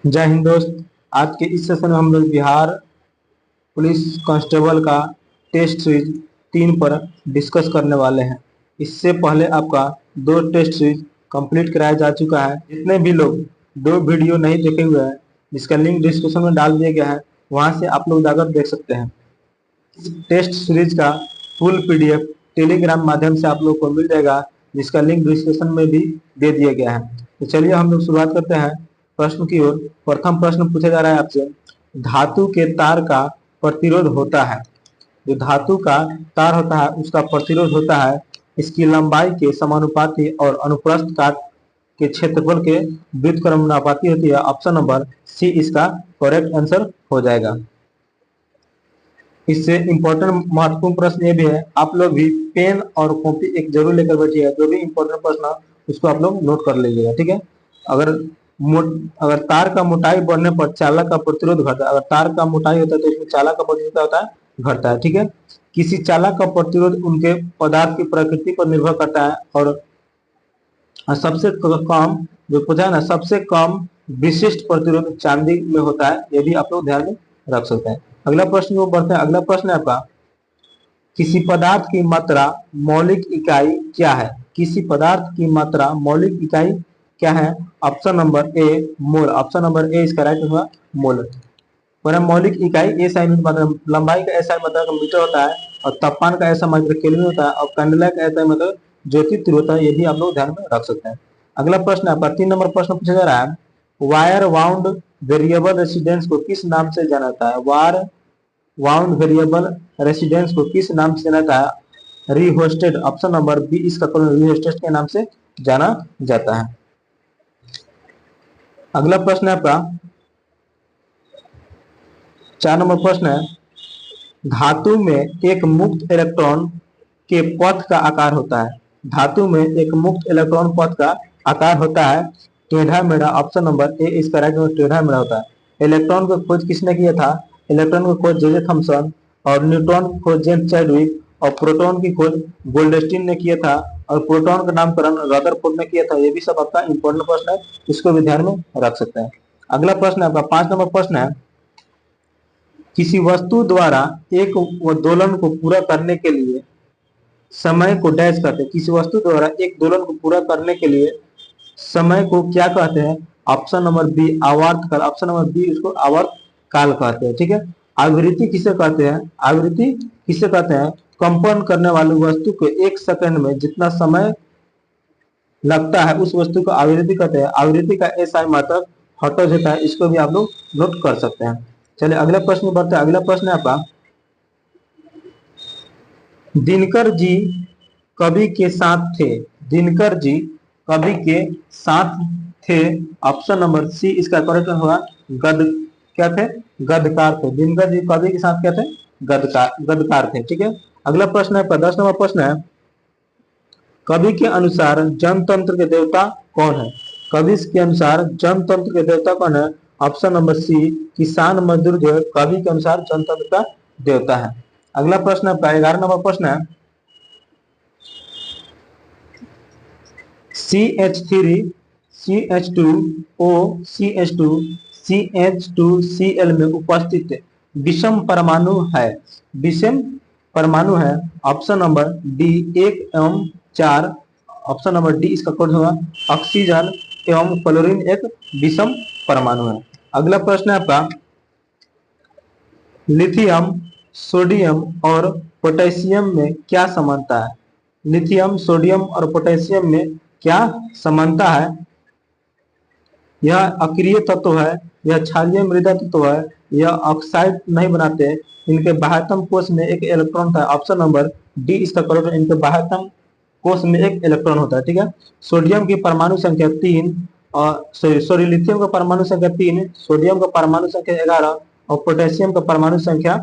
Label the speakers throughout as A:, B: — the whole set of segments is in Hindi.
A: जय हिंद दोस्त। आज के इस सेशन में हम लोग बिहार पुलिस कांस्टेबल का टेस्ट सीरीज 3 पर डिस्कस करने वाले हैं। इससे पहले आपका 2 टेस्ट सीरीज कंप्लीट कराया जा चुका है। जितने भी लोग 2 वीडियो नहीं देखे हुए हैं, जिसका लिंक डिस्क्रिप्शन में डाल दिया गया है, वहां से आप लोग जाकर देख सकते हैं। टेस्ट सीरीज का फुल पीडीएफ टेलीग्राम माध्यम से आप लोग को मिल जाएगा, जिसका लिंक डिस्क्रिप्शन में भी दे दिया गया है। तो चलिए हम लोग शुरुआत करते हैं प्रश्न की ओर। प्रथम प्रश्न पूछा जा रहा है आपसे, धातु के तार का प्रतिरोध होता है। जो धातु का तार होता है उसका प्रतिरोध होता है इसकी लंबाई के समानुपाती और अनुप्रस्थ काट के क्षेत्रफल के व्युत्क्रमानुपाती होती है। ऑप्शन नंबर सी इसका करेक्ट आंसर हो जाएगा। इससे इम्पोर्टेंट महत्वपूर्ण प्रश्न ये भी है, आप लोग भी पेन और कॉपी एक जरूर लेकर बैठिएगा। जो भी इम्पोर्टेंट प्रश्न है उसको आप लोग नोट कर लीजिएगा, ठीक है। अगर तार का मोटाई बढ़ने पर चालक का प्रतिरोध घटता है। अगर तार का मोटाई होता है तो इसमें चालक का प्रतिरोध क्या होता है, घटता है, ठीक है। किसी चालक का प्रतिरोध उनके पदार्थ की प्रकृति पर निर्भर करता है और सबसे कम जो पूछा है ना, सबसे कम विशिष्ट प्रतिरोध चांदी में होता है। ये भी आप लोग ध्यान में रख सकते हैं। अगला प्रश्न वो बढ़ते हैं। अगला प्रश्न है आपका, किसी पदार्थ की मात्रा मौलिक इकाई क्या है। किसी पदार्थ की मात्रा मौलिक इकाई क्या है। Option number A mole. Option number A इसका राइट होगा मोल। पर मौलिक इकाई एसआई यूनिट मतलब लंबाई का एसआई मतलब मीटर होता है और तापमान का ऐसा मतलब केल्विन होता है और कैंडेला का ऐसा मतलब ज्योति तीव्र होता है। ये भी आप लोग ध्यान में रख सकते हैं। अगला प्रश्न आपका 3 नंबर प्रश्न पूछा जा रहा है, वायर वाउंड वेरिएबल रेसिडेंस को किस नाम से जाना जाता है। वायर वाउंड वेरिएबल रेसिडेंस को किस नाम से जाना जाता है। रिहोस्टेड। ऑप्शन नंबर बी इसका रिहोस्टेड के नाम से जाना जाता है। अगला प्रश्न है आपका 4 नंबर प्रश्न है, धातु में एक मुक्त इलेक्ट्रॉन के पथ का आकार होता है। धातु में एक मुक्त इलेक्ट्रॉन पथ का आकार होता है टेढ़ा मेढ़ा। ऑप्शन नंबर ए इसका राइट आंसर टेढ़ा मेढ़ा होता है। इलेक्ट्रॉन को खोज किसने किया था। इलेक्ट्रॉन को खोज जे थॉमसन और न्यूट्रॉन की खोज जेम्स चैडविक और प्रोटॉन की खोज गोल्डस्टीन ने किया था और प्रोटॉन का नामकरण रदरफोर्ड ने किया था। ये भी सब आपका इंपॉर्टेंट प्रश्न है, इसको भी ध्यान में रख सकते हैं। अगला प्रश्न आपका 5 नंबर प्रश्न है, किसी वस्तु द्वारा एक दोलन को पूरा करने के लिए समय को डैश कहते हैं। किसी वस्तु द्वारा एक दोलन को पूरा करने के लिए समय को क्या कहते हैं। ऑप्शन नंबर बी आवर्त काल। ऑप्शन नंबर बी इसको आवर्त काल कहते हैं, ठीक है। आवृत्ति किसे कहते हैं। आवृत्ति किसे कहते हैं, कंपन करने वाली वस्तु को 1 सेकंड में जितना समय लगता है उस वस्तु को आवृत्ति कहते हैं। आवृत्ति का एसआई मात्रक हर्ट्ज होता है। इसको भी आप लोग नोट कर सकते हैं। चलिए अगला प्रश्न बढ़ते हैं। अगला प्रश्न है आपका, दिनकर जी कवि के साथ थे। दिनकर जी कवि के साथ थे। ऑप्शन नंबर सी इसका करेक्ट होगा गद क्या थे, गदकार थे। दिनकर जी कवि के साथ क्या थे, गदकार थे, ठीक है। अगला प्रश्न है 10 नंबर प्रश्न है, कवि के अनुसार जनतंत्र के देवता कौन है। कवि के अनुसार जनतंत्र के देवता कौन है। ऑप्शन नंबर सी किसान मजदूर जो है कवि के अनुसार जनतंत्र का देवता है। अगला प्रश्न आपका 11 नंबर प्रश्न है, CH3 CH2O CH2 CH2Cl में उपस्थित विषम परमाणु है। विषम परमाणु है। ऑप्शन नंबर डी 1 एवं 4। ऑप्शन नंबर डी इसका कोड होगा ऑक्सीजन एवं क्लोरीन एक विषम परमाणु है। अगला प्रश्न है आपका, लिथियम सोडियम और पोटेशियम में क्या समानता है। लिथियम सोडियम और पोटेशियम में क्या समानता है। यह अक्रिय तत्व है, यह क्षारीय मृदा तत्व है, यह ऑक्साइड नहीं बनाते। इनके बाह्यतम कोश में एक इलेक्ट्रॉन होता है। ऑप्शन नंबर डी इसका करेक्ट है, इनके बाह्यतम कोश में एक इलेक्ट्रॉन होता है, ठीक है। सोडियम की परमाणु संख्या 3 और सॉरी लिथियम का परमाणु संख्या 3, सोडियम का परमाणु संख्या 11 और पोटेशियम का परमाणु संख्या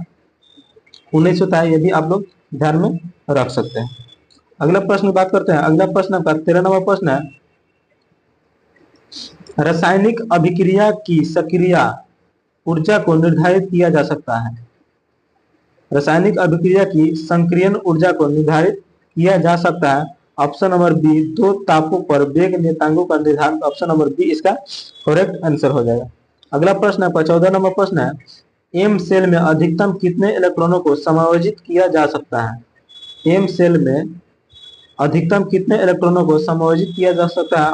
A: 19 होता है। ये भी आप लोग ध्यान में रख सकते हैं। अगला प्रश्न बात करते हैं। अगला प्रश्न आपका 13 नंबर प्रश्न है, रासायनिक अभिक्रिया की सक्रिय ऊर्जा को निर्धारित किया जा सकता है। रासायनिक अभिक्रिया की संक्रियन ऊर्जा को निर्धारित किया जा सकता है। ऑप्शन नंबर बी 2 तापों पर वेग नियतांकों का निर्धारण। ऑप्शन नंबर बी इसका करेक्ट आंसर हो जाएगा। अगला प्रश्न आपका 14 नंबर प्रश्न है, एम सेल में अधिकतम कितने इलेक्ट्रॉनों को समायोजित किया जा सकता है। एम सेल में अधिकतम कितने इलेक्ट्रॉनों को समायोजित किया जा सकता है।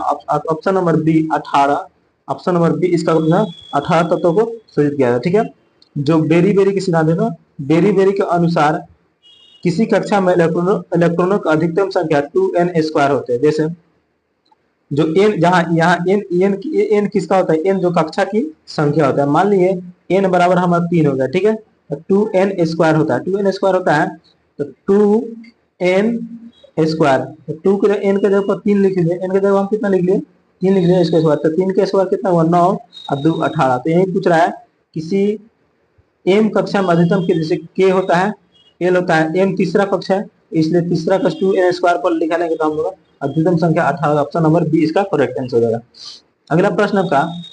A: Option number B 18। Option number B इसका 18 तत्वों को समायोजित किया जाए। ठीक है, जो बेरी बेरी के सिद्धांत है ना, बेरी बेरी के अनुसार किसी कक्षा में इलेक्ट्रॉनों का अधिकतम संख्या 2n² होते हैं। जैसे जो एन, जहां यहाँ एन किसका होता है, एन जो कक्षा की संख्या होता है। मान लीजिए एन बराबर हमारा 3 हो गया। ठीक है, तो 2n² होता है। 2n² होता है तो 2n², तो 2 के एन के जगह पर 3 लिख लीजिए, एन के जगह हम कितना लिख लिए, 3 लिख लिए। इसके बाद तो 3 के स्क्वायर कितना हुआ, 9 और 2 18। तो यही पूछ रहा है किसी एम कक्षा में अधिकतम के, जैसे के होता है, एल होता है, एम तीसरा कक्षा है, इसलिए तीसरा कक्ष 2n² पर लिखाने के तो हम लोग अधिकतम संख्या 18। ऑप्शन नंबर बी इसका करेक्ट आंसर हो जाएगा। अगला प्रश्न का,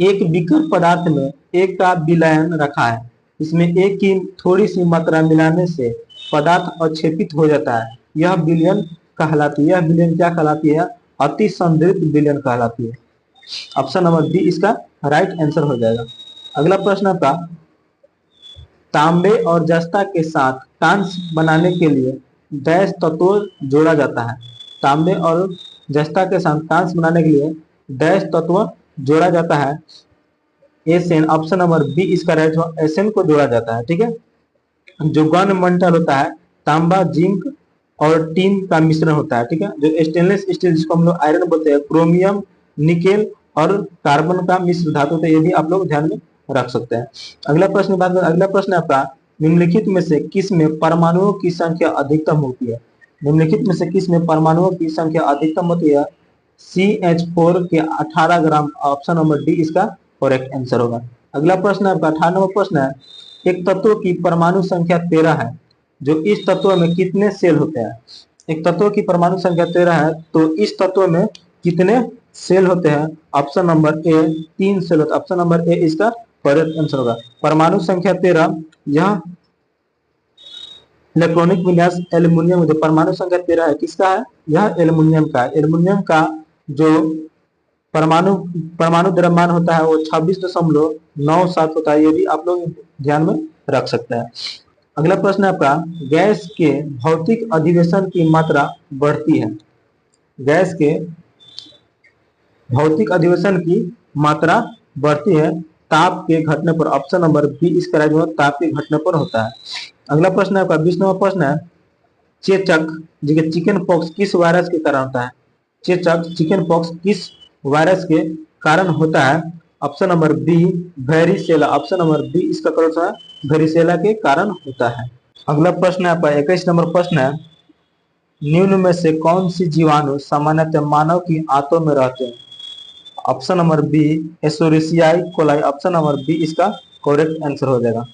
A: एक विकर पदार्थ में एक का विलयन रखा है, इसमें एक की थोड़ी सी मात्रा मिलाने से पदार्थ अक्षेपित हो जाता है, यह विलयन कहलाती है। यह विलयन क्या कहलाती है, अति संदृढ़ विलयन कहलाती है। ऑप्शन नंबर बी इसका राइट आंसर हो जाएगा। अगला प्रश्न का, तांबे और जस्ता के साथ कांस्य बनाने के लिए डैश तत्व जोड़ा जाता है। तांबे और जस्ता के साथ कांस्य बनाने के लिए डैश तत्व जोड़ा जाता है, एसएन। ऑप्शन नंबर बी इसका राइट हो, एसएन को जोड़ा जाता है। ठीक है, जो गन मंडल होता है, तांबा जिंक और टीन का मिश्रण होता है। ठीक है, जो स्टेनलेस स्टील जिसको हम लोग आयरन बोलते हैं, क्रोमियम, निकेल और कार्बन का मिश्र धातु होता है। ये भी आप लोग ध्यान में रख सकते हैं। अगला प्रश्न बात करें, अगला प्रश्न आपका, निम्नलिखित में से किस में परमाणुओं की संख्या अधिकतम होती है। निम्नलिखित में से किस में परमाणुओं की संख्या अधिकतम होती है, CH4 के 18 ग्राम। ऑप्शन नंबर डी इसका करेक्ट आंसर होगा। अगला प्रश्न आपका 18 नंबर प्रश्न है, एक तत्व की परमाणु संख्या 13 है, जो इस तत्व में कितने सेल होते हैं। एक तत्व की परमाणु संख्या 13 है, तो इस तत्व में कितने सेल होते हैं। ऑप्शन नंबर ए 3 सेल होते हैं। ऑप्शन नंबर ए इसका करेक्ट आंसर होगा। परमाणु संख्या 13, यह इलेक्ट्रॉनिक विन्यास एल्यूमिनियम, जो परमाणु संख्या 13 है किसका है, यह एल्यूमिनियम का है। एल्यूमिनियम का जो परमाणु परमाणु द्रव्यमान होता है वो 26.97 होता है। ये भी आप लोग ध्यान में रख सकते हैं। अगला प्रश्न है आपका, गैस के भौतिक अधिवेशन की मात्रा बढ़ती है। गैस के भौतिक अधिवेशन की मात्रा बढ़ती है ताप के घटने पर। ऑप्शन नंबर बी इसका राइट होगा, ताप के घटने पर होता है। अगला प्रश्न है आपका 20 नंबर प्रश्न है, चेचक चिकन पॉक्स किस वायरस के कारण होता है। चेचक चिकन पॉक्स किस वायरस के कारण होता है। Option number B varicella. Option number B इसका करेक्ट है, वेरिसेला के कारण होता है। अगला प्रश्न है आपका 21 नंबर प्रश्न है, निम्न में से कौन सी जीवाणु सामान्यतः मानव की आंतों में रहते हैं। Option number B Escherichia coli. Option number B इसका करेक्ट आंसर हो जाएगा।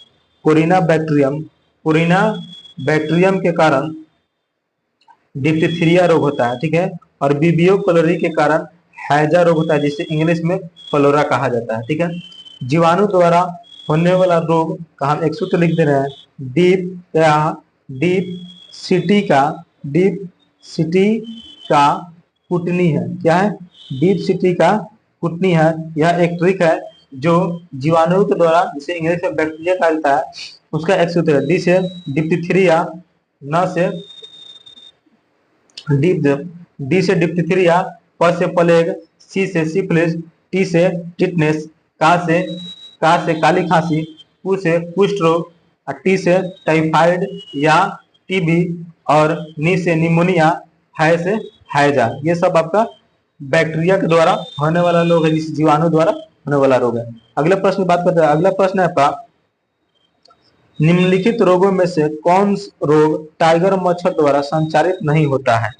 A: कोरिना बैक्टीरियम, कोरिना बैक्टीरियम के कारण डिप्थीरिया रोग होता है। ठीक है, और विबियो कोलोरी के कारण हैजा रोग होता है, जिसे इंग्लिश में कोलोरा कहा जाता है। ठीक है, जीवाणु द्वारा होने वाला रोग का हम एक सूत्र लिख दे रहे हैं, डीप सिटी का कुटनी है। क्या है, डीप सिटी का कुटनी है। यह एक ट्रिक है जो जीवाणु के द्वारा, जिसे इंग्लिश में बैक्टीरिया कहा जाता है, उसका एक सूत्र है। डी से डिप्थीरिया, न से डी से डिप्थीरिया, प से प्लेग, सी से सिफिलिस, टी से टिटनेस, का से काली खांसी, पू से कुष्ठ रोग, टी से टाइफाइड या टीबी, और नी से निमोनिया, है से हैजा। ये सब आपका बैक्टीरिया के द्वारा होने वाला रोग है, जिस जीवाणु द्वारा होने वाला रोग है। अगले प्रश्न की बात करते हैं। अगला प्रश्न है आपका, निम्नलिखित रोगों में से कौन रोग टाइगर मच्छर द्वारा संचारित नहीं होता है।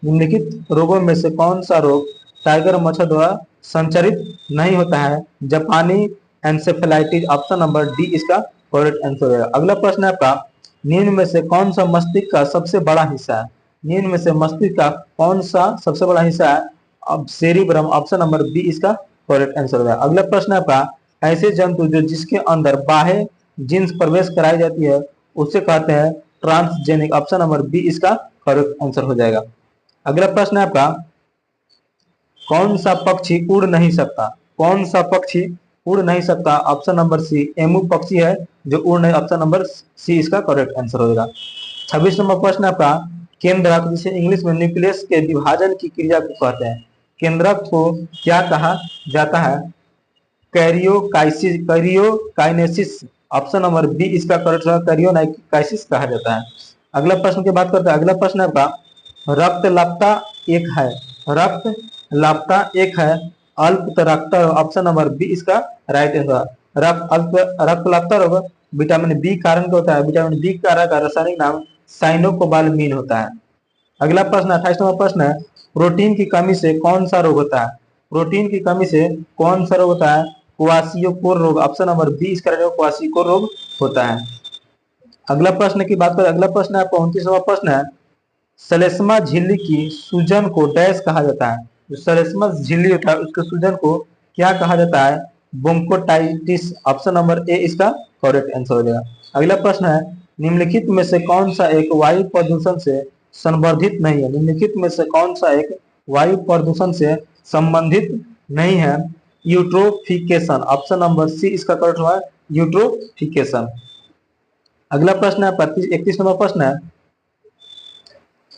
A: निम्नलिखित रोगों में से कौन सा रोग टाइगर मच्छर द्वारा संचारित नहीं होता है। जापानी एंसेफेलाइटिस। ऑप्शन नंबर डी इसका करेक्ट आंसर है। अगला प्रश्न है आपका, निम्न में से कौन सा मस्तिष्क का सबसे बड़ा हिस्सा है। निम्न में से मस्तिष्क का कौन सा सबसे बड़ा हिस्सा है। अब सेरिब्रम। ऑप्शन नंबर बी इसका करेक्ट आंसर है। अगला प्रश्न है आपका, ऐसे जंतु जो जिसके अंदर बाह्य जीन्स प्रवेश कराई जाती है उसे कहते हैं ट्रांसजेनिक। ऑप्शन नंबर बी इसका करेक्ट आंसर हो जाएगा। अगला प्रश्न है आपका, कौन सा पक्षी उड़ नहीं सकता। कौन सा पक्षी उड़ नहीं सकता, ऑप्शन नंबर सी। एमू पक्षी है जो उड़ नहीं, ऑप्शन नंबर सी इसका करेक्ट आंसर हो जाएगा। 26 नंबर प्रश्न आपका, केंद्रक जिसे इंग्लिश में न्यूक्लियस के विभाजन की क्रिया को कहते हैं, केंद्रक को क्या कहा जाता है? कैरियोकाइनेसिस, ऑप्शन नंबर बी इसका करेक्ट है, कैरियोकाइनेसिस कहा जाता है। अगला प्रश्न की बात करते हैं। अगला प्रश्न आपका, रक्त लाप्ता एक है, रक्त लाप्ता एक है, अल्प रक्त, ऑप्शन नंबर बी इसका राइट आंसर। रक्त लाप्ता रोग विटामिन बी कारण का होता है, विटामिन बी कारक का रासायनिक नाम साइनोकोबालमीन होता है। अगला प्रश्न 28 नंबर प्रश्न है, प्रोटीन की कमी से कौन सा रोग होता है? प्रोटीन की कमी से कौन सा रोग होता है? क्वासियोकोर रोग, ऑप्शन नंबर बी इसका क्वासियोकोर रोग होता है। अगला प्रश्न की बात करें, अगला प्रश्न है 29वां प्रश्न है, श्लेष्मा झिल्ली की सूजन को डैश कहा जाता है? जो श्लेष्मा झिल्ली होता है उसके सूजन को क्या कहा जाता है? ब्रोंकोटाइटिस, ऑप्शन नंबर ए इसका करेक्ट आंसर हो जाएगा। अगला प्रश्न है, निम्नलिखित में से कौन सा एक वायु प्रदूषण से संबंधित नहीं है? निम्नलिखित में से कौन सा एक वायु प्रदूषण से संबंधित नहीं है? यूट्रोफिकेशन, ऑप्शन नंबर सी इसका करेक्ट हुआ है, यूट्रोफिकेशन। अगला प्रश्न है 31 नंबर प्रश्न है,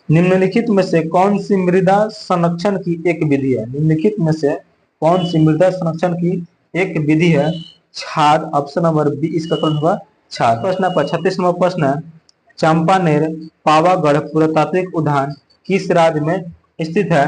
A: निम्नलिखित में से कौन सी मृदा संरक्षण की एक विधि है? निम्नलिखित में से कौन सी मृदा संरक्षण की एक विधि है? छाद, ऑप्शन नंबर बी इसका करेक्ट हुआ छाद। प्रश्न 36 नंबर प्रश्न है, चंपानेर पावागढ़ पुरातात्विक उद्यान किस राज्य में स्थित है?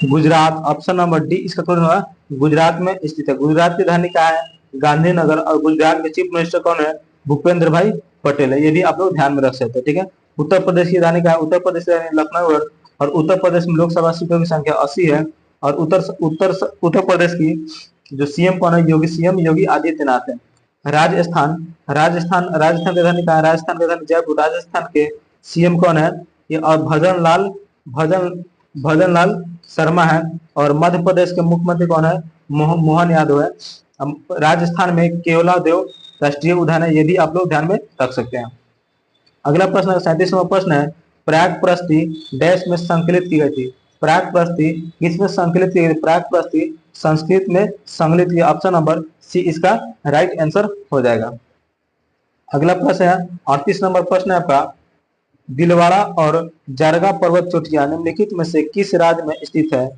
A: गुजरात, ऑप्शन नंबर डी इसका करेक्ट हुआ गुजरात में स्थित है। गुजरात की राजधानी क्या है? गांधीनगर। और गुजरात के चीफ मिनिस्टर कौन है? भूपेंद्र भाई पटेल है। ये भी आप लोग ध्यान में रख सकते हैं, ठीक है। उत्तर प्रदेश की राजधानी क्या है? उत्तर प्रदेश की राजधानी लखनऊ। और उत्तर प्रदेश में लोकसभा सीटों की संख्या 80 है। और उत्तर प्रदेश की जो सीएम कौन है? सीएम योगी आदित्यनाथ है। राजस्थान राजस्थान राजस्थान की राजधानी क्या है? राजस्थान की राजधानी जयपुर। राजस्थान के सीएम कौन है? ये और भजन लाल शर्मा है। और मध्य प्रदेश के मुख्यमंत्री कौन है? मोहन यादव है। राजस्थान में केवला देव राष्ट्रीय उद्यान है, ये भी आप लोग ध्यान में रख सकते हैं। अगला प्रश्न 37वां प्रश्न है, प्राक्प्रस्थि डैश में संकलित की गई थी? प्राक्प्रस्थि किसमें संकलित की गई? प्राक्प्रस्थि संस्कृत में संकलित की, ऑप्शन नंबर सी इसका राइट आंसर हो जाएगा। अगला प्रश्न है 38 नंबर प्रश्न है आपका, दिलवाड़ा और जारगा पर्वत चोटियां निम्नलिखित में से किस राज्य में स्थित है?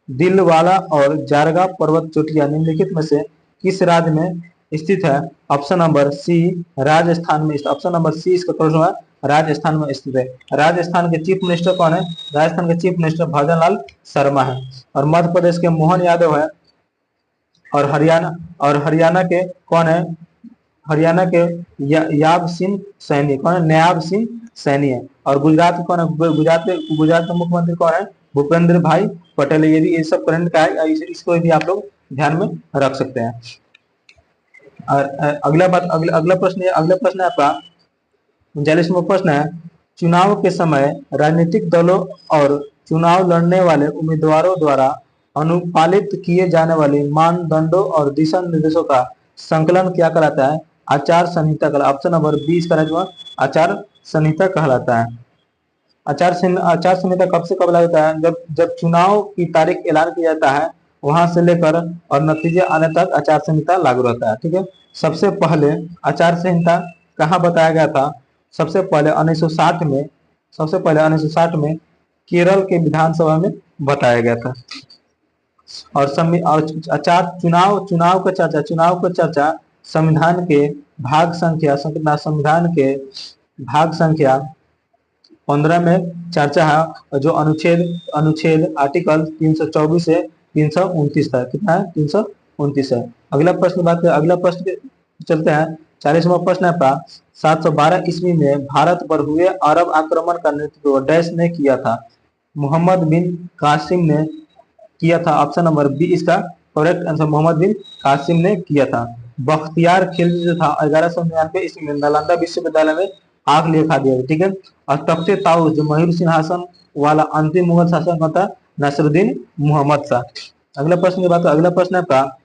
A: दिलवाड़ा और जारगा पर्वत चोटियां निम्नलिखित में से किस राज्य में स्थित है? ऑप्शन नंबर सी राजस्थान में। ऑप्शन नंबर सी इसका करेक्ट है, राजस्थान में स्थित है। राजस्थान के चीफ मिनिस्टर कौन है? राजस्थान के चीफ मिनिस्टर भजन लाल शर्मा है। और मध्य प्रदेश के मोहन यादव है। और हरियाणा के कौन है? हरियाणा के याब सिंह सैनी कौन है? नयाब सिंह सैनी है। और गुजरात कौन है? गुजरात के मुख्यमंत्री कौन है? भूपेंद्र भाई पटेल। ये सब करंट का है, इसको भी आप लोग ध्यान में रख सकते हैं। और अगला प्रश्न है आपका 39वां प्रश्न है, चुनाव के समय राजनीतिक दलों और चुनाव लड़ने वाले उम्मीदवारों द्वारा अनुपालित किए जाने वाले मानदंडों और दिशा निर्देशों का संकलन क्या कहलाता है? आचार संहिता कहलाता है। ऑप्शन नंबर 20 का राइट आचार संहिता कहलाता है। आचार संहिता कब से कब लागू होता है? जब चुनाव की तारीख ऐलान किया जाता है वहां से लेकर और नतीजे आने तक आचार संहिता लागू रहता है, ठीक है। सबसे पहले आचार संहिता कहाँ बताया गया था? सबसे पहले 1960 में केरल के विधानसभा में बताया गया था। और आचार चुनाव का चर्चा संविधान के भाग संख्या 15 में चर्चा है, जो अनुच्छेद आर्टिकल 324 से 329 था। कितना है? 329 है। अगला प्रश्न बात करें, अगला प्रश्न चलते हैं। 40वां प्रश्न है आपका, 712 ईस्वी में भारत पर हुए अरब आक्रमण का नेतृत्व डैश ने किया था? मोहम्मद बिन कासिम ने किया था। ऑप्शन नंबर बी इसका करेक्ट आंसर, मोहम्मद बिन कासिम ने किया था। बख्तियार खिलजी जो था 1199 ईस्वी में नालंदा विश्वविद्यालय में आग लेखा दिया, ठीक है। और तख्ते ताउस जो मयूर सिंहासन वाला अंतिम मुगल शासक था नसरुद्दीन मोहम्मद शाह। अगला प्रश्न की बात, अगला प्रश्न है आपका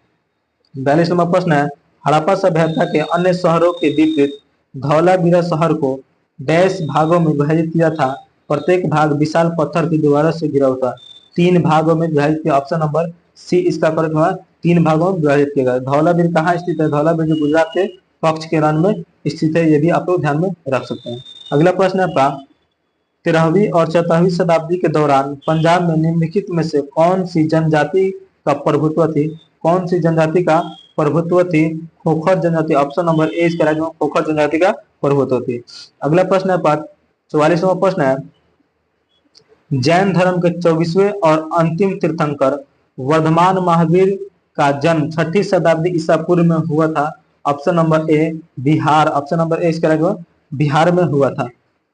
A: 42 नंबर प्रश्न है, हड़प्पा सभ्यता के अन्य शहरों के विपरीत धौलावीरा शहर को डैश भागों में विभाजित किया था? प्रत्येक भाग विशाल पत्थर की दीवारों से घिरा होता, 3 भागों में विभाजित किया। ऑप्शन नंबर सी इसका करेक्ट हुआ 3 भागों में विभाजित किया गया। धौलावीर कहाँ स्थित है? धौलावीर जो गुजरात के कच्छ के रण में स्थित है, ये भी आप लोग ध्यान में रख सकते हैं। अगला प्रश्न है आपका, 13वीं और 14वीं शताब्दी के दौरान पंजाब में निम्नलिखित में से कौन सी जनजाति का प्रभुत्व थी? कौन सी जनजाति का प्रभुत्व थी? खोखर जनजाति। ऑप्शन नंबर ए इसका राइट, खोखर जनजाति का प्रभुत्व थी। अगला प्रश्न है 44वां प्रश्न है, जैन धर्म के 24वें और अंतिम तीर्थंकर वर्धमान महावीर का जन्म 6ठी शताब्दी ईसा पूर्व में हुआ था। Option number A Bihar. Option number A इसका राइट, बिहार में हुआ था।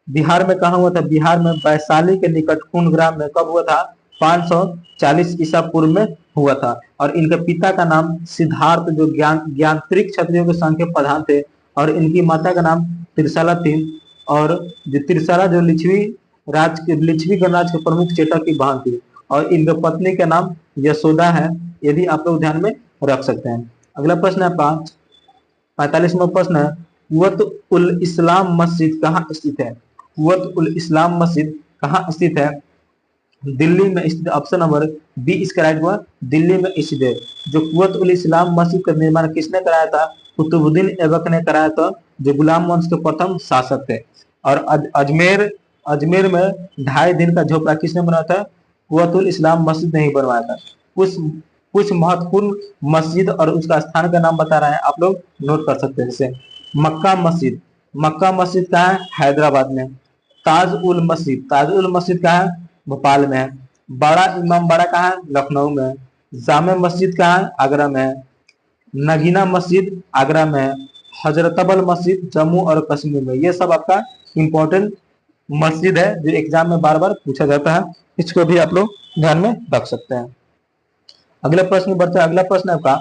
A: बिहार में कहा हुआ था? बिहार में वैशाली के निकट कुंडग्राम में। कब हुआ था? 540 ईसा पूर्व में हुआ था। और इनके पिता का नाम सिद्धार्थ, जो ज्ञानत्रिक क्षत्रियों के संघ के प्रधान थे, और इनकी माता का नाम त्रिशाला थी। और जो त्रिशाला जो लिच्छवी गणराज के प्रमुख चेटक की बहन थी, और इनके पत्नी का नाम यशोदा है। ये भी आप लोग ध्यान में रख सकते हैं। अगला प्रश्न है 45वां प्रश्न है, कुव्वत उल इस्लाम मस्जिद कहाँ स्थित है? कुव्वत उल इस्लाम मस्जिद कहाँ स्थित है? दिल्ली में स्थित। ऑप्शन नंबर बी इसका राइट हुआ, दिल्ली में स्थित है। जो कुव्वत उल इस्लाम मस्जिद का निर्माण किसने कराया था? कुतुबुद्दीन ऐबक ने कराया था, जो गुलाम वंश के प्रथम शासक थे। और अजमेर में 2.5 दिन का झोपड़ा किसने बनाया था? कुव्वत उल इस्लाम मस्जिद नहीं बनवाया था। कुछ महत्वपूर्ण मस्जिद और उसका स्थान का नाम बता रहा है, आप लोग नोट कर सकते हैं। जैसे मक्का मस्जिद। मक्का मस्जिद कहाँ है? हैदराबाद में। ताज उल मस्जिद कहाँ है? भोपाल में है। बड़ा इमाम बाड़ा कहाँ है? लखनऊ में। जामे मस्जिद कहाँ है? आगरा में है। नगीना मस्जिद आगरा में है। हजरतबल मस्जिद जम्मू और कश्मीर में। ये सब आपका इंपॉर्टेंट मस्जिद है जो एग्जाम में बार बार पूछा जाता है, इसको भी आप लोग ध्यान में रख सकते हैं। अगले प्रश्न बढ़ते हैं। अगला प्रश्न आपका,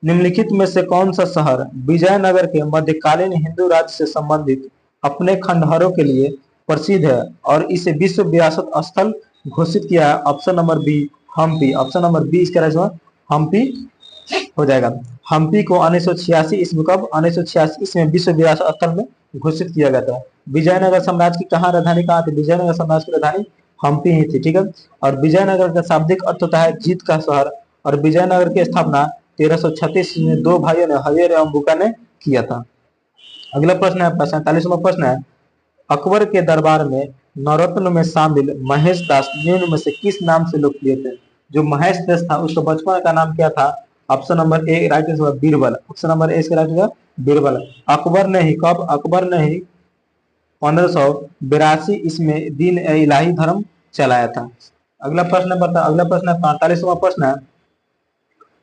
A: निम्नलिखित में से कौन सा शहर विजयनगर के मध्यकालीन हिंदू राज्य से संबंधित अपने खंडहरों के लिए प्रसिद्ध है और इसे विश्व विरासत स्थल घोषित किया है? Option number B Hampi. Option number B इसका राइट आंसर हम्पी हो जाएगा। हम्पी को 1986 ईस्वी कब 1986 ईस्वी में विश्व विरासत स्थल में घोषित किया गया था। विजयनगर साम्राज्य की कहाँ राजधानी कहाँ थी? विजयनगर साम्राज्य की राजधानी हम्पी ही थी, ठीक है। और विजयनगर का शाब्दिक अर्थ होता है जीत का शहर। और विजयनगर की स्थापना 1336 में 2 भाइयों ने, हयेर एवं बुका ने किया था। अगला प्रश्न है 47वां प्रश्न है, अकबर के दरबार में नवरत्न में शामिल महेश दास निम्न में से किस नाम से लोकप्रिय थे? जो महेश दास था उसका बचपन का नाम क्या था? Option number A right answer Birbal. Option number A इसका राइट आंसर बीरबल। अकबर ने ही कब? अकबर ने ही 1582 इसमें दीन ए इलाही धर्म चलाया था। अगला प्रश्न बता, अगला प्रश्न है 45वां प्रश्न है,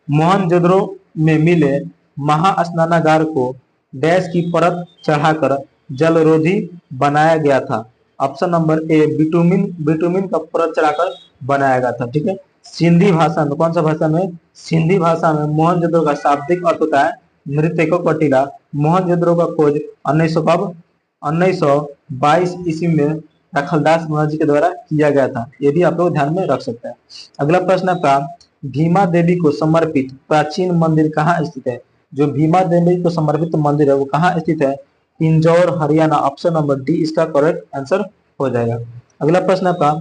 A: मोहनजोदड़ो में मिले महास्नानागार को डैश की परत चढ़ाकर जलरोधी बनाया गया था? ऑप्शन नंबर ए बिटुमिन का परत चढ़ाकर बनाया गया था, ठीक है। सिंधी भाषा में, कौन सा भाषा में? सिंधी भाषा में मोहनजोदड़ो का शाब्दिक अर्थ होता है मृतको कटीला। मोहनजोदड़ो का खोज 1922 ईस्वी में दखलदास मुखर्जी के द्वारा किया गया था। ये भी आप लोग ध्यान में रख सकते हैं। अगला प्रश्न आपका, भीमा देवी को समर्पित प्राचीन मंदिर कहाँ स्थित है? जो भीमा देवी को समर्पित मंदिर है वो कहाँ स्थित है? Indore Haryana. Option number D इसका करेक्ट आंसर हो जाएगा। अगला प्रश्न आपका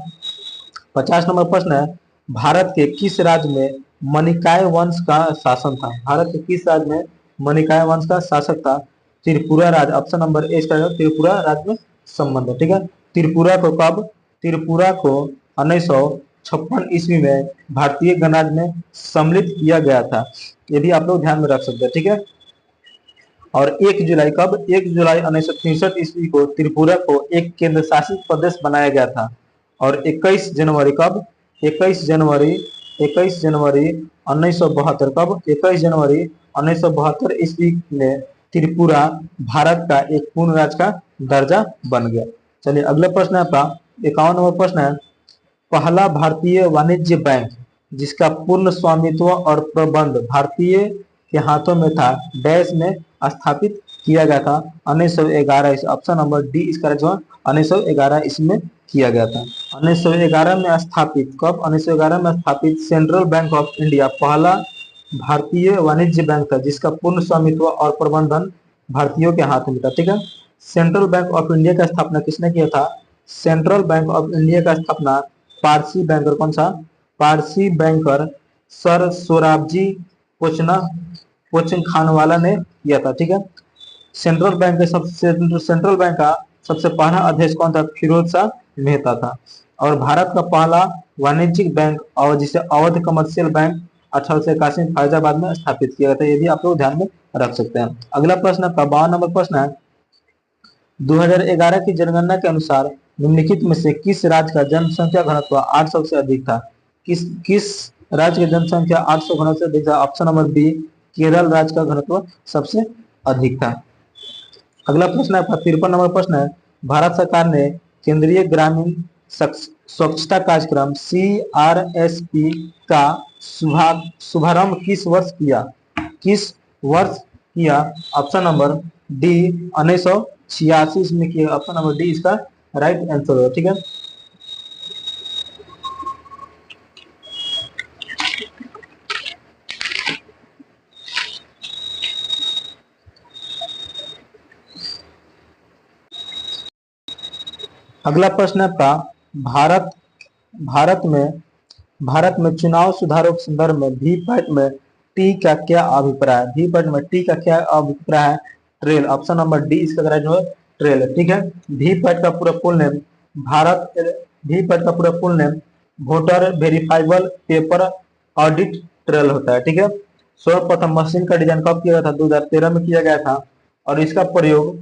A: 50 नंबर प्रश्न है, भारत के किस राज्य में मणिकाय वंश का शासन था? भारत के किस राज्य में मणिकाय वंश का शासक था? त्रिपुरा राज्य। ऑप्शन नंबर ए इसका त्रिपुरा राज्य में संबंध है, ठीक है। त्रिपुरा को कब? त्रिपुरा को 1956 ईस्वी में भारतीय गणराज्य में सम्मिलित किया गया था। ये भी आप लोग ध्यान में रख सकते हैं, ठीक है। और 1 जुलाई कब? 1 जुलाई 1963 ईस्वी को त्रिपुरा को एक केंद्र शासित प्रदेश बनाया गया था। और 21 जनवरी कब? 21 जनवरी 1972 कब? 21 जनवरी 1972 ईस्वी में त्रिपुरा भारत का एक पूर्ण राज्य का दर्जा बन गया। चलिए अगला प्रश्न है आपका 51 नंबर प्रश्न है, पहला भारतीय वाणिज्य बैंक जिसका पूर्ण स्वामित्व और प्रबंध भारतीय के हाथों में था डैश में स्थापित किया गया था? 1911। ऑप्शन नंबर डी इसका जो 1911 इसमें किया गया था। 1911 में स्थापित कब? 1911 में स्थापित सेंट्रल बैंक ऑफ इंडिया पहला भारतीय वाणिज्य बैंक था जिसका पूर्ण स्वामित्व और प्रबंधन भारतीयों के हाथ में था, ठीक है। सेंट्रल बैंक ऑफ इंडिया का स्थापना किसने किया था? सेंट्रल बैंक ऑफ इंडिया का स्थापना पारसी बैंकर, कौन सा? पारसी बैंकर सर सोराबजी पोचनखानवाला ने किया था। ठीक है। सेंट्रल बैंक का सबसे पहला अध्यक्ष कौन था? फिरोज शाह मेहता था। और भारत का पहला वाणिज्यिक बैंक और जिसे अवध कमर्शियल बैंक 1881 में फैजाबाद में स्थापित किया गया था। ये भी आप लोग ध्यान में रख सकते हैं। अगला प्रश्न का 52 नंबर प्रश्न है, 2011 की जनगणना के अनुसार निम्नलिखित में से किस राज्य का जनसंख्या घनत्व 800 से अधिक था? किस राज्य की जनसंख्या 800 घनत्व से अधिक था? ऑप्शन नंबर बी, केरल राज्य का घनत्व सबसे अधिक था। अगला प्रश्न है आपका 53 नंबर प्रश्न है, भारत सरकार ने केंद्रीय ग्रामीण स्वच्छता कार्यक्रम CRSP का शुभारंभ किस वर्ष किया? किस वर्ष किया? ऑप्शन नंबर डी 1986 में किया। ऑप्शन नंबर डी इसका राइट आंसर है। ठीक है। अगला प्रश्न है आपका, भारत भारत में चुनाव सुधारों के संदर्भ में वीपैट में टी का क्या अभिप्राय है? वीपैट में टी का क्या अभिप्राय है? ट्रेल। ऑप्शन नंबर डी इसका राइट है, ट्रेल है। ठीक है। वीपैट का पूरा फुल नेम वीपैट का पूरा full name voter verifiable paper audit trail होता है। ठीक है। सर्वप्रथम मशीन का डिजाइन कब किया गया था? 2013 में किया गया था और इसका प्रयोग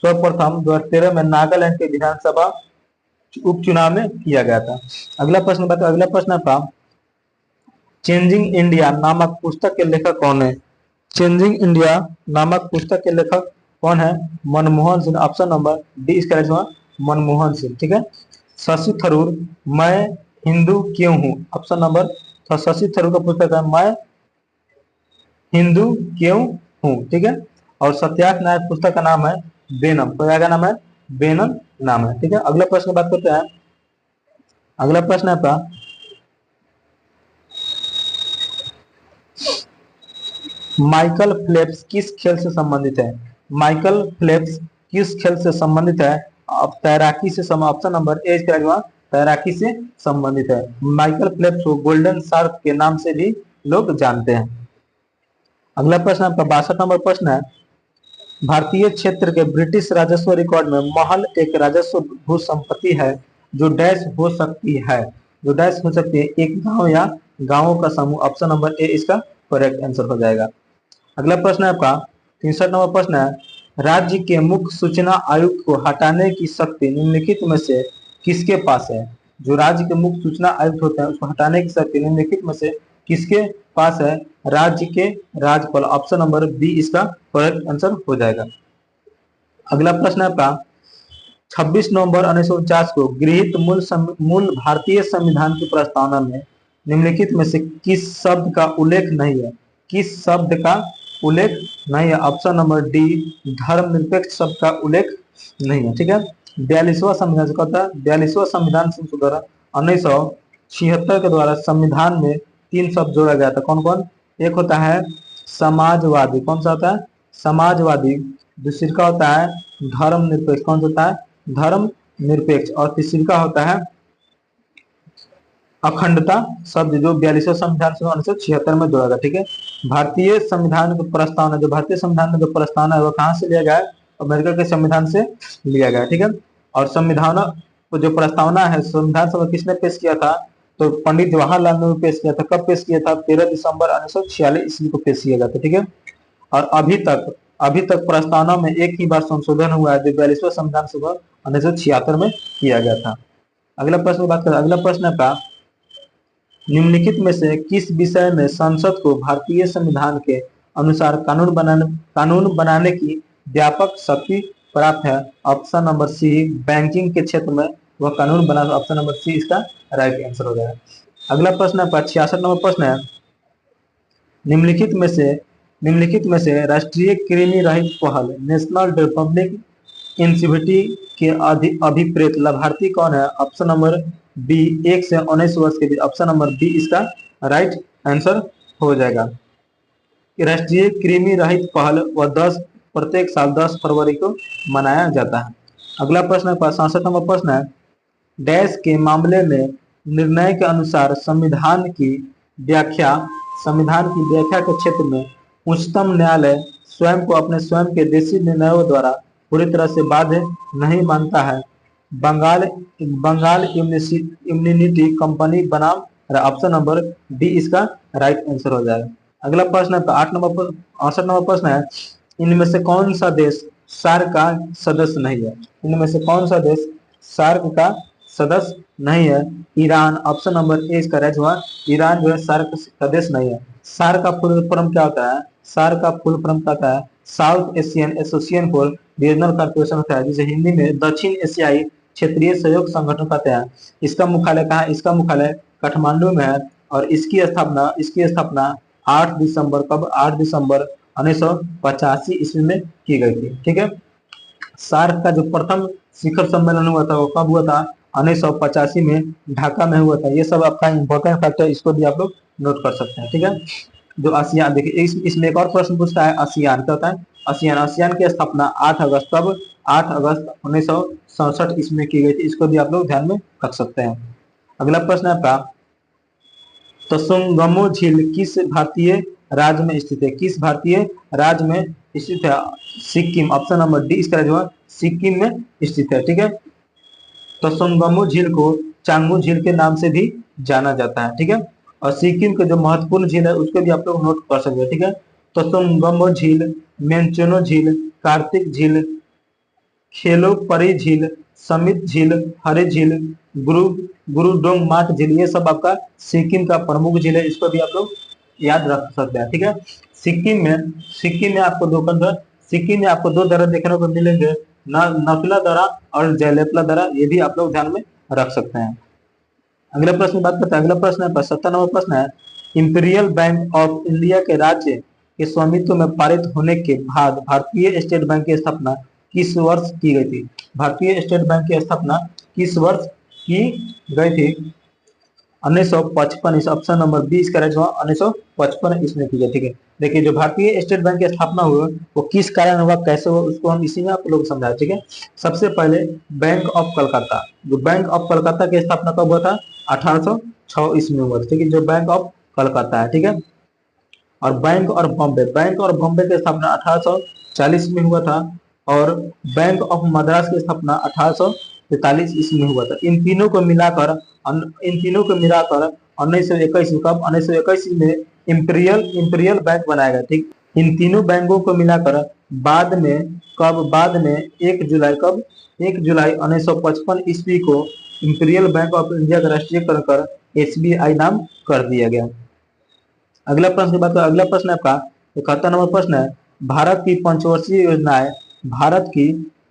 A: सर्वप्रथम 2013 में नागालैंड के विधानसभा उपचुनाव में किया गया था। अगला प्रश्न आपका, चेंजिंग इंडिया नामक पुस्तक के लेखक कौन है? चेंजिंग इंडिया नामक पुस्तक के लेखक कौन है? Manmohan Singh. Option number D इसका राइट है, मनमोहन सिंह। ठीक है। शशि थरूर, मैं हिंदू क्यों हूँ? ऑप्शन नंबर शशि थरूर का पुस्तक है मैं हिंदू क्यों हूँ। ठीक है। और सत्याग्रह नायक पुस्तक का नाम है बेनम। तो क्या नाम है? बेनम नाम है। ठीक है। अगला प्रश्न बात करते हैं। अगला प्रश्न है आपका, माइकल फेल्प्स किस खेल से संबंधित है? माइकल फेल्प्स किस खेल से संबंधित है? अब तैराकी से। ऑप्शन नंबर ए इसका तैराकी से संबंधित है। माइकल फेल्प्स को गोल्डन शार्क के नाम से भी लोग जानते हैं। अगला प्रश्न आपका 62 नंबर प्रश्न है, भारतीय क्षेत्र के ब्रिटिश राजस्व रिकॉर्ड में महल एक राजस्व भू संपत्ति है जो डैश हो सकती है? जो डैश हो सकती है, एक गांव या गांवों का समूह। ऑप्शन नंबर ए इसका करेक्ट आंसर हो जाएगा। अगला प्रश्न है आपका 63 नंबर प्रश्न है, राज्य के मुख्य सूचना आयुक्त को हटाने की शक्ति निम्नलिखित में से किसके पास है? जो राज्य के मुख्य सूचना आयुक्त होते हैं उसको हटाने की शक्ति निम्नलिखित में से किसके पास है? राज्य के राज्यपाल। ऑप्शन नंबर बी इसका करेक्ट आंसर हो जाएगा। अगला प्रश्न है आपका 26 नवंबर 1949 को गृहीत मूल भारतीय संविधान की प्रस्तावना में निम्नलिखित में से किस शब्द का उल्लेख नहीं है? किस शब्द का उल्लेख नहीं है? ऑप्शन नंबर डी धर्मनिरपेक्ष शब्द का उल्लेख नहीं है। ठीक है। 42वां संविधान से कहता है 42वां संविधान संशोधन 1976 के द्वारा संविधान में 3 शब्द जोड़ा गया था। कौन कौन? एक होता है समाजवादी। कौन सा होता है? समाजवादी। दूसरी का होता है धर्म निरपेक्ष। कौन सा होता है? धर्म निरपेक्ष। और तीसरी का होता है अखंडता शब्द जो 42वां संविधान 1976 में जोड़ा गया। ठीक है। भारतीय संविधान की प्रस्तावना भारतीय संविधान में जो प्रस्तावना है वो कहाँ से लिया गया है? अमेरिका के संविधान से लिया गया। ठीक है। और संविधान जो प्रस्तावना है संविधान सभा किसने पेश किया था? तो पंडित जवाहरलाल नेहरू पेश किया था। कब पेश किया था? 13 दिसंबर 1946 ईस्वी को पेश किया गया था। ठीक है। और अभी तक प्रस्तावना में एक ही बार संशोधन हुआ है जो 42वां संविधान सभा 1976 में किया गया था। अगला प्रश्न बात करें। अगला प्रश्न है का निम्नलिखित में से किस विषय में संसद को भारतीय संविधान के अनुसार कानून बनाने की व्यापक शक्ति प्राप्त है? ऑप्शन नंबर सी बैंकिंग के क्षेत्र में वह कानून बना। ऑप्शन नंबर सी इसका राइट आंसर हो जाएगा। अगला प्रश्न है 66 नंबर प्रश्न है, निम्नलिखित में से राष्ट्रीय कृमि रहित पहल नेशनल रिपब्लिक इंसिविटी के अभिप्रेत लाभार्थी कौन है? ऑप्शन नंबर बी 1 से 19 वर्ष के बीच। ऑप्शन नंबर बी इसका राइट आंसर हो जाएगा। राष्ट्रीय कृमि रहित पहल वह प्रत्येक साल 10 फरवरी को मनाया जाता है। अगला प्रश्न है 67 नंबर प्रश्न है, डैश के मामले में निर्णय के अनुसार संविधान की व्याख्या, संविधान की व्याख्या के क्षेत्र में उच्चतम न्यायालय स्वयं को अपने स्वयं के देशी निर्णयों द्वारा पूरी तरह से बाध्य नहीं मानता है। बंगाल बंगाल इम्यूनिटी कंपनी बनाम, ऑप्शन नंबर डी इसका राइट आंसर हो जाएगा। अगला प्रश्न है 68 नंबर प्रश्न है, इनमें से कौन सा देश सार्क का सदस्य नहीं है? इनमें से कौन सा देश सार्क का सदस्य नहीं है? ईरान, ऑप्शन नंबर ए इसका राइट हुआ। ईरान जो है सार्क का देश नहीं है। सार्क का फुल फॉर्म क्या होता है? सार्क का फुल फॉर्म क्या होता है? South Asian association for regional corporation होता है, जिसे हिंदी में दक्षिण एशियाई क्षेत्रीय सहयोग संगठन कहते हैं। इसका मुख्यालय कहाँ है? इसका मुख्यालय काठमांडू में है और इसकी स्थापना 8 दिसंबर कब? 8 दिसंबर 1985 ईस्वी में की गई थी। ठीक है, सार्क का जो प्रथम शिखर सम्मेलन हुआ था वो कब हुआ था? 1985 में ढाका में हुआ था। ये सब आपका इंपॉर्टेंट फैक्टर, इसको भी आप लोग नोट कर सकते हैं। ठीक है, जो आसियान, देखिए इसमें एक और प्रश्न पूछता है, आसियान क्या होता है? आसियान की स्थापना 8 अगस्त कब? 8 अगस्त 1967 ईस्वी में की गई थी। इसको भी आप लोग ध्यान में रख सकते हैं। अगला प्रश्न है आपका, तसोंगमो झील किस भारतीय राज्य में स्थित है? किस भारतीय राज्य में स्थित है? सिक्किम, ऑप्शन नंबर डी इसका जो है सिक्किम में स्थित है। ठीक है, तसोंगमो झील को चांगू झील के नाम से भी जाना जाता है। ठीक है, और सिक्किम के जो महत्वपूर्ण झील है उसको भी आप लोग नोट कर सकते हैं। ठीक है, तसोंगमो झील, मेंचनो झील, कार्तिक झील, खेलो परी झील, समित झील, हरे झील, गुरु गुरुडोंग माट झील, ये सब आपका सिक्किम का प्रमुख झील है। इसको भी आप लोग याद रख सकते हैं। ठीक है, सिक्किम में आपको दो दर्रा देखने को मिलेंगे, नथुला दर्रा और जयलेपला दर्रा, ये भी आप लोग ध्यान में रख सकते हैं। अगले प्रश्न की बात करते हैं। अगला प्रश्न है 70 नंबर प्रश्न है, इंपीरियल बैंक ऑफ इंडिया के राज्य के स्वामित्व में पारित होने के बाद भारतीय स्टेट बैंक की स्थापना किस वर्ष की गई थी? भारतीय स्टेट बैंक की स्थापना किस वर्ष की गई थी? 1955, इस ऑप्शन नंबर बी इसका राइट हुआ। 1955 इसमें की गई। ठीक है, देखिए जो भारतीय स्टेट बैंक की स्थापना हुई वो किस कारण हुआ, कैसे हुआ, उसको हम इसी में आप लोग समझा। ठीक है, सबसे पहले बैंक ऑफ कलकत्ता, जो बैंक ऑफ कलकत्ता की स्थापना कब हुआ था? 1806 ईस्वी में हुआ था। ठीक है, जो बैंक ऑफ कलकत्ता है। ठीक है, और बैंक और बॉम्बे की स्थापना 1840 में हुआ था और बैंक ऑफ मद्रास की स्थापना 1843 ईस्वी में हुआ था। इन तीनों को मिलाकर 1921 कब? 1921 में इंपीरियल बैंक बनाया गया। ठीक, इन तीनों बैंकों को मिलाकर बाद में 1 जुलाई कब? 1 जुलाई 1955 ईस्वी को इंपीरियल बैंक ऑफ इंडिया का राष्ट्रीयकरण कर SBI नाम कर दिया गया। अगला प्रश्न की बात करें। अगला प्रश्न आपका 71 नंबर प्रश्न है, भारत की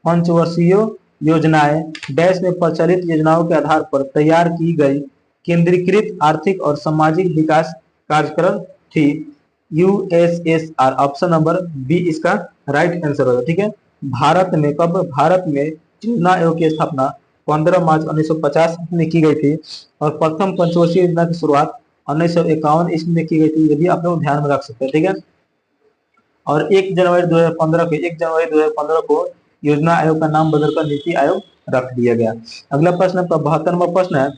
A: पंचवर्षीय योजनाएं डैश में प्रचलित योजनाओं के आधार पर तैयार की गई केंद्रीकृत आर्थिक और सामाजिक विकास कार्यक्रम थी। USSR, ऑप्शन नंबर बी इसका राइट आंसर होगा। ठीक है, भारत में योजना आयोग की स्थापना 15 मार्च 1950 में की गई थी और प्रथम पंचवर्षीय योजना की शुरुआत 1951 ईस्वी में की गई थी। ये भी आप लोग ध्यान में रख सकते हैं। ठीक है, और 1 जनवरी 2015 को योजना आयोग का नाम बदलकर नीति आयोग रख दिया गया। अगला प्रश्न आपका 72 नंबर प्रश्न है,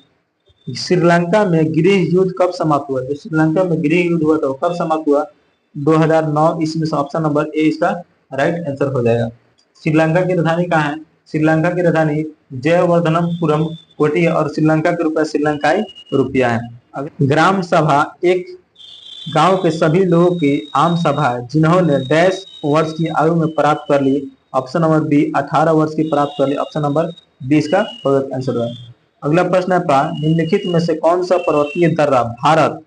A: श्रीलंका में गृह युद्ध कब समाप्त हुआ? जो श्रीलंका में गृह युद्ध हुआ था वो कब समाप्त हुआ? 2009 ईस्वी में। ऑप्शन नंबर ए इसका राइट आंसर हो जाएगा। श्रीलंका की राजधानी कहाँ है? श्रीलंका की राजधानी जयवर्धनपुरम कोटी है और श्रीलंका के रुपया श्रीलंकाई रुपया है। ग्राम सभा एक गांव के सभी लोगों की आम सभा है जिन्होंने डैश वर्ष की आयु में प्राप्त कर ली। ऑप्शन नंबर बी 18 वर्ष की प्राप्त कर ली। ऑप्शन नंबर बी इसका आंसर है। अगला प्रश्न है निम्नलिखित में से कौन सा पर्वतीय दर्रा भारत,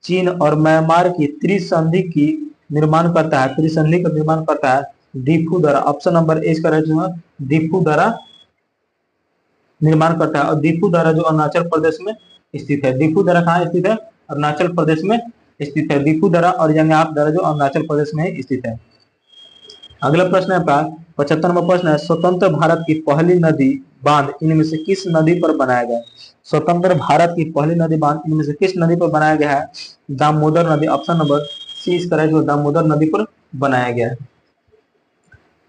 A: चीन और म्यांमार की त्रिसंधि का निर्माण करता है? दीफू दर्रा, ऑप्शन नंबर ए इसका राइट होगा। दीफू दर्रा निर्माण करता है और दीफू दर्रा जो अरुणाचल प्रदेश में स्थित है। दीफू दर्रा कहाँ स्थित है? अरुणाचल प्रदेश में स्थित है। दीफू दर्रा और यंगआप दर्रा जो अरुणाचल प्रदेश में स्थित है। अगला प्रश्न है आपका 75 नंबर प्रश्न है, स्वतंत्र भारत की पहली नदी बांध इनमें से किस नदी पर बनाया गया? स्वतंत्र भारत की पहली नदी बांध इनमें से किस नदी पर बनाया गया है? दामोदर नदी। ऑप्शन नंबर सी इसका राइट होगा, दामोदर नदी पर बनाया गया है।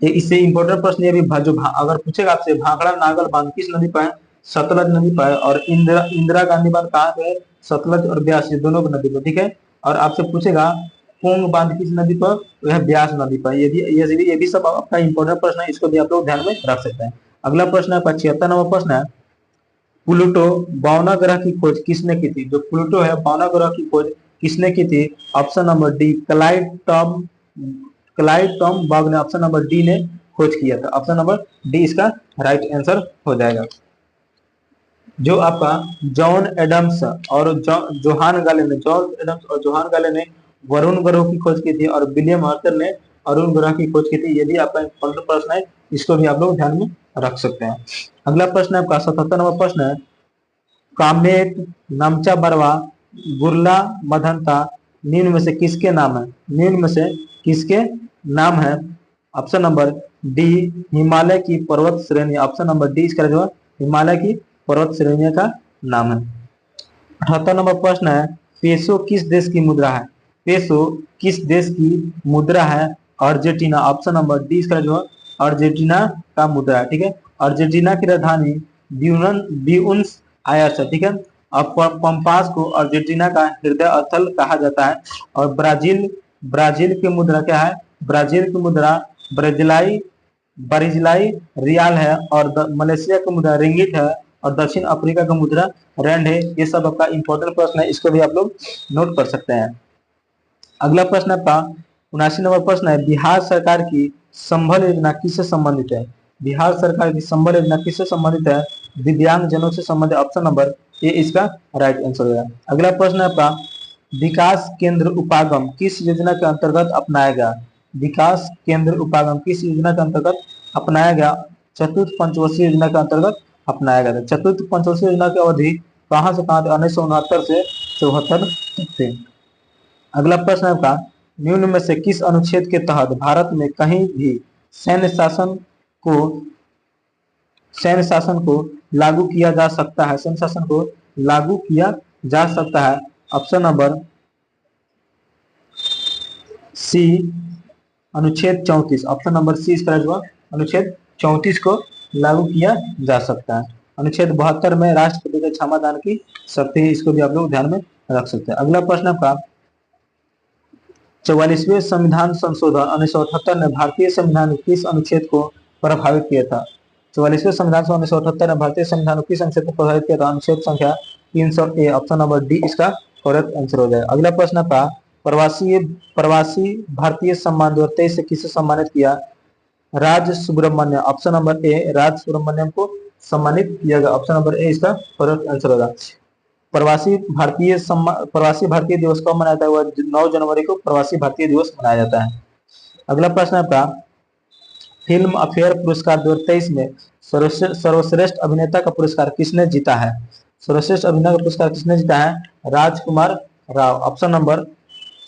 A: इससे इंपॉर्टेंट प्रश्न ये भी जो अगर पूछेगा आपसे भाखड़ा नागल बांध किस नदी पर है सतलज नदी पर है, और इंदिरा इंदिरा गांधी बांध कहाँ पे है? सतलज और ब्यास, ये दोनों की नदी पर, ठीक है। और आपसे पूछेगा पोंग बांध किस नदी पर? तो यह ब्यास नदी पर। ये भी सब आपका इंपॉर्टेंट प्रश्न है, इसको भी आप लोग ध्यान में रख सकते हैं। अगला प्रश्न आपका 76 नंबर प्रश्न है, प्लूटो बौना ग्रह की खोज किसने की थी? जो प्लूटो है बौना ग्रह की खोज किसने की थी? Option number D, Clyde Tom bug ने, ऑप्शन नंबर डी ने खोज किया था। ऑप्शन नंबर डी इसका राइट आंसर हो जाएगा। जो आपका जॉन एडम्स और जोहान गाले ने, जॉन एडम्स और जोहान गाले ने वरुण ग्रह की खोज की थी, और विलियम आर्थर ने अरुण ग्रह की खोज की थी। ये भी आपका इंपॉर्टेंट प्रश्न है, इसको भी आप लोग ध्यान में रख सकते हैं। अगला प्रश्न आपका 77 नंबर प्रश्न है, कामेट, नमचा बरवा, गुरला मधनता निम्न में से किसके नाम है? निम्न में से किसके नाम है? ऑप्शन नंबर डी, हिमालय की पर्वत श्रेणी। ऑप्शन नंबर डी इसका जो हिमालय की पर्वत श्रेणी का नाम है। 78 नंबर प्रश्न है, पेसो किस देश की मुद्रा है? पेसो किस देश की मुद्रा है? अर्जेंटीना। ऑप्शन नंबर डी इसका जो अर्जेंटीना का मुद्रा है, ठीक है। अर्जेंटीना की राजधानी ब्यूनस आयर्स है, ठीक है। अब पंपास को अर्जेंटीना का हृदय स्थल कहा जाता है। और ब्राजील ब्राजील की मुद्रा क्या है? ब्राजील की मुद्रा ब्राजिलाई रियाल है, और मलेशिया की मुद्रा रिंगिट है, और दक्षिण अफ्रीका का मुद्रा रैंड है। ये सब आपका इंपॉर्टेंट प्रश्न है, इसको भी आप लोग नोट कर सकते हैं। अगला प्रश्न आपका 79 नंबर प्रश्न है, बिहार सरकार की संबल योजना किससे संबंधित है? बिहार सरकार की संबल योजना किससे संबंधित है? दिव्यांग जनों से संबंधित। ऑप्शन नंबर ए इसका राइट आंसर है। अगला प्रश्न आपका, विकास केंद्र उपागम किस योजना के अंतर्गत अपनाया गया? विकास केंद्र उपागम किस योजना के अंतर्गत अपनाया गया? चतुर्थ पंचवर्षीय योजना के अंतर्गत अपनाया गया था। चतुर्थ पंचवर्षीय योजना की अवधि कहां से कहां? 1969 से 74 तक थे। अगला प्रश्न आपका, निम्न में से किस अनुच्छेद के तहत भारत में कहीं भी सैन्य शासन को लागू किया जा सकता है? सैन्य शासन को लागू किया जा सकता है। ऑप्शन नंबर सी, अनुच्छेद 34। ऑप्शन नंबर सी इसका जवाब अनुच्छेद 34 को लागू किया जा सकता है। अनुच्छेद 72 में राष्ट्रपति के क्षमादान की शक्ति है, इसको भी आप लोग ध्यान में रख सकते हैं। अगला प्रश्न आपका, 44वें संविधान संशोधन 1978 ने भारतीय संविधान के किस अनुच्छेद को प्रभावित किया था? 44वें संविधान 1978 ने भारतीय संविधान को किस अनुच्छेद को प्रभावित किया था? अनुच्छेद संख्या 300A। ऑप्शन नंबर डी इसका करेक्ट आंसर हो जाएगा। अगला प्रश्न आपका, प्रवासी भारतीय सम्मान 2023 से किसे सम्मानित किया? राज सुब्रमण्यम। ऑप्शन नंबर ए, राज सुब्रमण्यम को सम्मानित किया गया। ऑप्शन नंबर ए इसका करेक्ट आंसर होगा। प्रवासी भारतीय दिवस कब मनाया जाता है? वह 9 जनवरी को प्रवासी भारतीय दिवस मनाया जाता है। अगला प्रश्न आपका, फिल्म अफेयर पुरस्कार 2023 में सर्वश्रेष्ठ अभिनेता का पुरस्कार किसने जीता है? सर्वश्रेष्ठ अभिनेता का पुरस्कार किसने जीता है? राजकुमार राव। ऑप्शन नंबर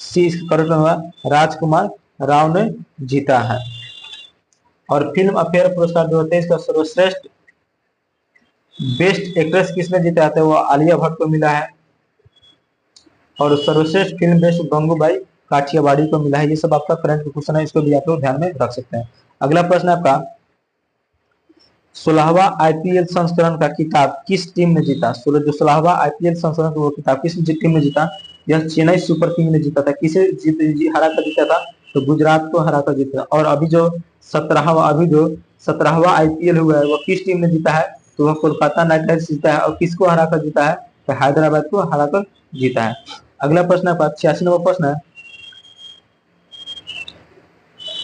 A: सी इसका करेक्ट होगा, राजकुमार राव ने जीता है। और फिल्म अफेयर पुरस्कार 2023 का सर्वश्रेष्ठ बेस्ट एक्ट्रेस किसने जीता है? वो आलिया भट्ट को मिला है। और सर्वश्रेष्ठ फिल्म बेस्ट गंगूबाई काठियावाड़ी को मिला है। ये सब आपका करंट क्वेश्चन है, इसको भी आप लोग ध्यान में रख सकते हैं। अगला प्रश्न आपका, 16वां IPL संस्करण का किताब किस टीम ने जीता? 16वां IPL संस्करण का वो किताब किस टीम ने जीता? यह चेन्नई सुपर किंग ने जीता था। किसे हरा कर जीता था? तो गुजरात को हरा कर जीता था। और अभी जो 17वां IPL हुआ है वो किस टीम ने जीता है? तो वह कोलकाता नाइट राइडर्स जीता है। और किसको हरा कर जीता है? तो हैदराबाद को हरा कर जीता है। अगला प्रश्न आपका 86 नंबर प्रश्न है।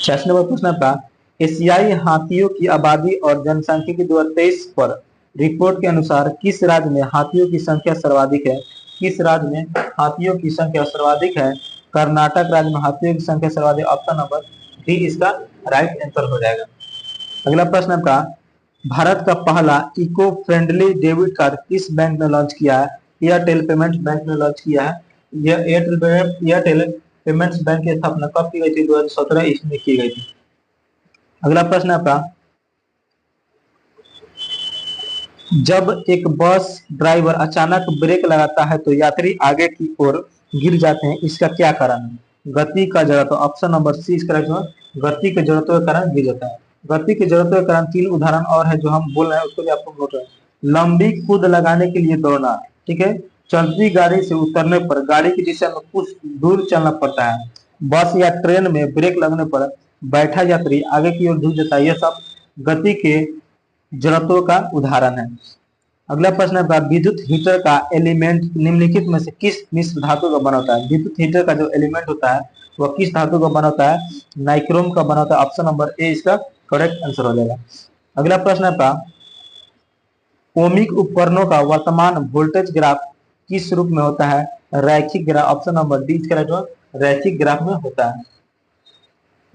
A: 86 नंबर प्रश्न आपका, एशियाई हाथियों की आबादी और जनसंख्या की 2023 पर रिपोर्ट के अनुसार किस राज्य में हाथियों की संख्या सर्वाधिक है? किस राज्य में हाथियों की संख्या सर्वाधिक है? कर्नाटक राज्य में हाथियों की संख्या सर्वाधिक। ऑप्शन नंबर डी इसका राइट आंसर हो जाएगा। अगला प्रश्न आपका, भारत का पहला इको फ्रेंडली डेबिट कार्ड किस बैंक ने लॉन्च किया है? एयरटेल पेमेंट्स बैंक ने लॉन्च किया है। यह एयरटेल पेमेंट्स बैंक की स्थापना कब की गई थी? 2017 इसमें की गई थी। अगला प्रश्न आपका, जब एक बस ड्राइवर अचानक ब्रेक लगाता है तो यात्री आगे की ओर गिर जाते हैं, इसका क्या कारण है? गति का जड़त्व। ऑप्शन नंबर सी इसका गति के जड़त्व के कारण गिर जाता है। गति के जड़त्व के कारण 3 उदाहरण और है जो हम बोल रहे हैं, उसको भी आपको नोट लंबी कूद लगाने के लिए दौड़ना, ठीक है। चलती गाड़ी से उतरने पर गाड़ी की दिशा में कुछ दूर चलना पड़ता है। बस या ट्रेन में ब्रेक लगने पर बैठा यात्री आगे की ओर झुक जाता है। यह सब गति के जड़त्व का उदाहरण है। अगला प्रश्न है, विद्युत हीटर का एलिमेंट निम्नलिखित में से किस मिश्र धातु का बना होता है? विद्युत हीटर का जो एलिमेंट होता है वह किस धातु का बना होता है? नाइक्रोम का बना होता है। ऑप्शन नंबर ए इसका करेक्ट आंसर हो जाएगा। अगला प्रश्न है, ओमिक उपकरणों का वर्तमान वोल्टेज ग्राफ किस रूप में होता है? रैखिक ग्राफ। ऑप्शन नंबर डी इसका जो रैखिक ग्राफ में होता है।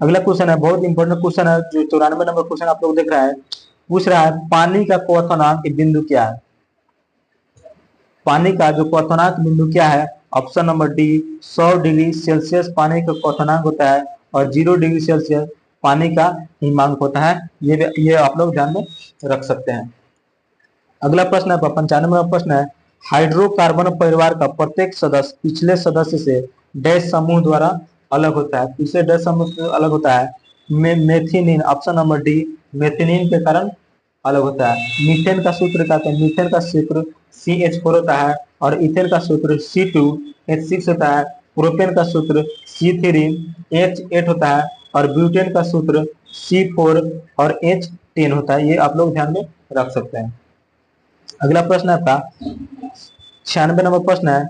A: अगला क्वेश्चन है, बहुत इंपॉर्टेंट क्वेश्चन है, जो 94 नंबर क्वेश्चन आप लोग देख रहा है। पूछ रहा है, पानी का क्वथनांक बिंदु क्या है? पानी का जो क्वथनांक बिंदु क्या है? Option number D 100 degree Celsius पानी का क्वथनांक होता है और 0 डिग्री सेल्सियस पानी का हिमांक होता है। ये आप लोग ध्यान में रख सकते हैं। अगला प्रश्न है, 95वां प्रश्न है, हाइड्रोकार्बन परिवार का प्रत्येक सदस्य पिछले सदस्य से डैश समूह द्वारा अलग होता है। पिछले डैश समूह से अलग होता है मेथिनीन। ऑप्शन नंबर डी मेथिनीन के कारण अलग होता है। मीथेन का सूत्र कहते हैं, मीथेन का सूत्र CH4 होता है और इथेन का सूत्र C2H6 होता है। प्रोपेन का सूत्र C3H8 होता है और ब्यूटेन का सूत्र C4 और H10 होता है। ये आप लोग ध्यान में रख सकते हैं। अगला प्रश्न है, 96 नंबर प्रश्न है,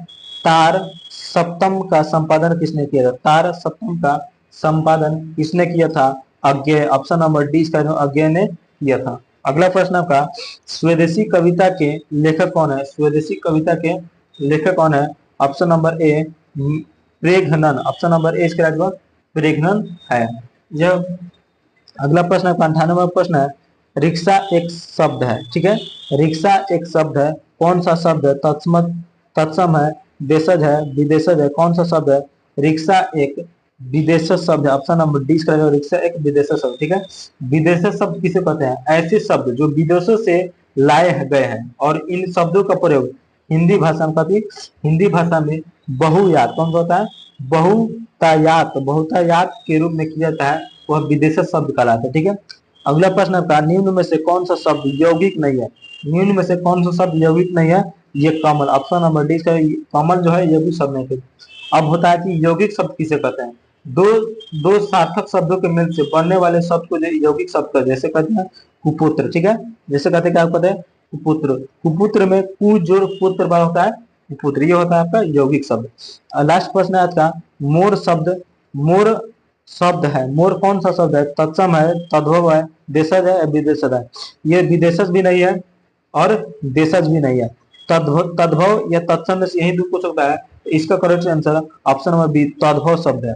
A: तार सप्तम का संपादन किसने किया था? तार सप्तम का संपादन किसने किया था? अज्ञेय। ऑप्शन नंबर डी इसका अज्ञेय ने किया था। अगला प्रश्न आपका, स्वदेशी कविता के लेखक कौन है? स्वदेशी कविता के लेखक कौन है? ऑप्शन नंबर ए प्रेघनन। ऑप्शन नंबर ए इसका जवाब प्रेघनन है। यह अगला प्रश्न आपका 98वां प्रश्न है, रिक्शा एक शब्द है, ठीक है। रिक्शा एक शब्द है, कौन सा शब्द है? तत्सम है, देशज है, विदेशज है, कौन सा शब्द है? रिक्शा एक विदेशज शब्द है। ऑप्शन नंबर डी इसका रिक्शा एक विदेशज शब्द, ठीक है। विदेशज शब्द किसे कहते हैं? ऐसे शब्द जो विदेशों से लाए गए हैं और इन शब्दों का प्रयोग हिंदी भाषा में हिंदी भाषा में बहुयात, कौन सा होता है? बहुतायात के रूप में किया जाता है, वह विदेशज शब्द कहलाता है, ठीक है। अगला प्रश्न आपका, निम्न में से कौन सा शब्द यौगिक नहीं है? निम्न में से कौन सा शब्द यौगिक नहीं है? ये कमल। ऑप्शन नंबर डी इसका कमल जो है यौगिक शब्द नहीं है। अब होता है कि यौगिक शब्द किसे कहते हैं? दो सार्थक शब्दों के मिल से बनने वाले शब्द को यौगिक शब्द कहते हैं। जैसे कहते हैं कुपुत्र, ठीक है। जैसे कहते हैं क्या कहते हैं? कुपुत्र। कुपुत्र में कु जोड़ पुत्र बड़ा होता है कुपुत्र, ये होता है आपका यौगिक शब्द। लास्ट प्रश्न है आपका, मोर शब्द है, मोर कौन सा शब्द है? तत्सम है, तद्भव है, देशज है, विदेशज है। ये विदेशज भी नहीं है और देशज भी नहीं है। तद्भव या तत्सम में से यही दो कुछ होता है। इसका correct answer option number B तद्भव शब्द है।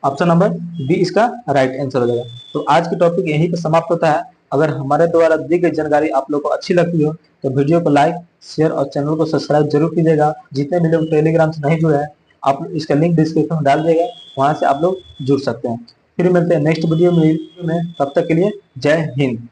A: ऑप्शन नंबर बी इसका राइट आंसर हो जाएगा। तो आज की टॉपिक यहीं पे समाप्त होता है। अगर हमारे द्वारा दी गई जानकारी आप लोग को अच्छी लगती हो तो वीडियो को लाइक, शेयर और चैनल को सब्सक्राइब जरूर कीजिएगा। जितने भी लोग टेलीग्राम से नहीं जुड़े हैं, आप इसका लिंक डिस्क्रिप्शन में डाल दिएगा, वहां से आप लोग जुड़ सकते हैं। फिर मिलते हैं नेक्स्ट वीडियो में। तब तक के लिए जय हिंद।